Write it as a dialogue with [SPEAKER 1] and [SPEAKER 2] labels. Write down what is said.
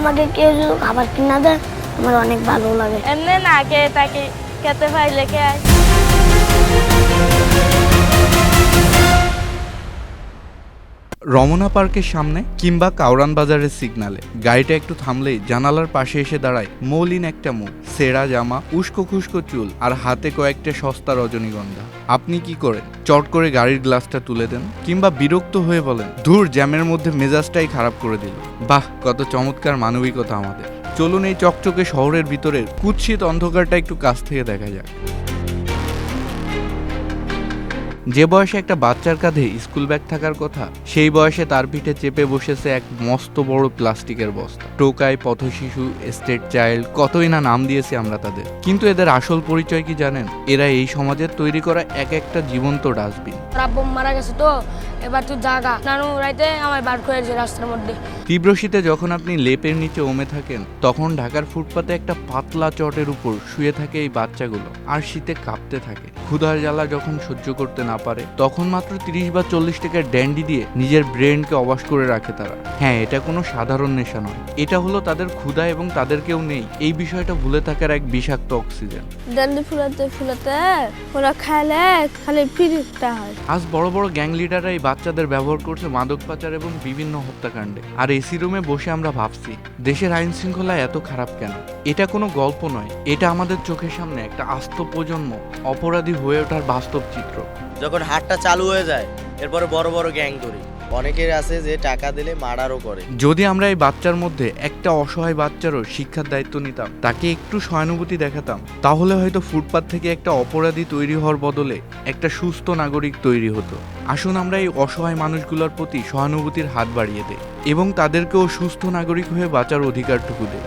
[SPEAKER 1] আমাকে কেউ যদি খাবার কিনা দেয় আমার অনেক ভালো লাগে।
[SPEAKER 2] এমনি না কে তাকে খেতে পাইলে কে
[SPEAKER 3] রমনা পার্কের সামনে কিংবা কাউরান বাজারের সিগনালে গাড়িটা একটু থামলেই জানালার পাশে এসে দাঁড়ায় মৌলিন একটা মুখ, ছেঁড়া জামা, উস্কো খুস্কো চুল আর হাতে কয়েকটা সস্তা রজনীগন্ধা। আপনি কি করেন? চট করে গাড়ির গ্লাসটা তুলে দেন কিংবা বিরক্ত হয়ে বলেন, ধুর, জ্যামের মধ্যে মেজাজটাই খারাপ করে দিল। বাহ, কত চমৎকার মানবিকতা আমাদের। চলুন এই চকচকে শহরের ভিতরের কুৎসিত অন্ধকারটা একটু কাছ থেকে দেখা যাক। যে বয়সে একটা বাচ্চার কাঁধে স্কুল ব্যাগ থাকার কথা, সেই বয়সে তার পিঠে চেপে বসেছে এক মস্ত বড় প্লাস্টিকের বস্তা। টোকাই, পথশিশু, স্টেট চাইল্ড, কতই না নাম দিয়েছি আমরা তাদের। কিন্তু এদের আসল পরিচয় কি জানেন? এরা এই সমাজের তৈরি করা এক একটা জীবন্ত ডাস্টবিন।
[SPEAKER 2] আব্বু মারা গেছে তো এবার তুই জাগা নানু রাইতে আমায় বার করেছে রাস্তার মধ্যে।
[SPEAKER 3] তীব্র শীতে যখন আপনি লেপের নিচে ওমে থাকেন, তখন ঢাকার ফুটপাতে একটা পাতলা চটের উপর শুয়ে থাকে এই বাচ্চাগুলো আর শীতে কাঁপতে থাকে। ক্ষুধার জ্বালা যখন সহ্য করতে না পারে, তখন মাত্র 30 বা 40 টাকার ড্যান্ডি দিয়ে নিজের ব্রেনকে অবাস করে রাখে তারা। হ্যাঁ, এটা কোনো সাধারণ নেশা নয়, এটা হলো তাদের ক্ষুধা এবং তাদের কেউ নেই এই বিষয়টা ভুলে থাকার এক বিষাক্ত অক্সিজেন।
[SPEAKER 1] ডেলি ফুলাতে ফুলাতে ওরা খাইলে খালি পিরিতটা হয়।
[SPEAKER 3] আজ বড় বড় গ্যাং লিডাররা এই বাচ্চাদের ব্যবহার করছে মাদক পাচার এবং বিভিন্ন হত্যাকাণ্ডে। আর এসি রুমে বসে আমরা ভাবছি দেশের আইন শৃঙ্খলা এত খারাপ কেন? এটা কোনো গল্প নয়, এটা আমাদের চোখের সামনে একটা আস্ত প্রজন্ম অপরাধী হয়ে ওঠার বাস্তব চিত্র।
[SPEAKER 4] যখন হাটটা চালু হয়ে যায় এরপরে বড় বড় গ্যাং ধরি, অনেকের আছে যে টাকা দিলে মার্ডারও করে।
[SPEAKER 3] যদি আমরা এই বাচ্চার মধ্যে একটা অসহায় বাচ্চারও শিক্ষার দায়িত্ব নিতাম, তাকে একটু সহানুভূতি দেখাতাম, তাহলে হয়তো ফুটপাত থেকে একটা অপরাধী তৈরি হওয়ার বদলে একটা সুস্থ নাগরিক তৈরি হতো। আসুন আমরা এই অসহায় মানুষগুলোর প্রতি সহানুভূতির হাত বাড়িয়ে দেই এবং তাদেরকেও সুস্থ নাগরিক হয়ে বাঁচার অধিকারটুকু দেই।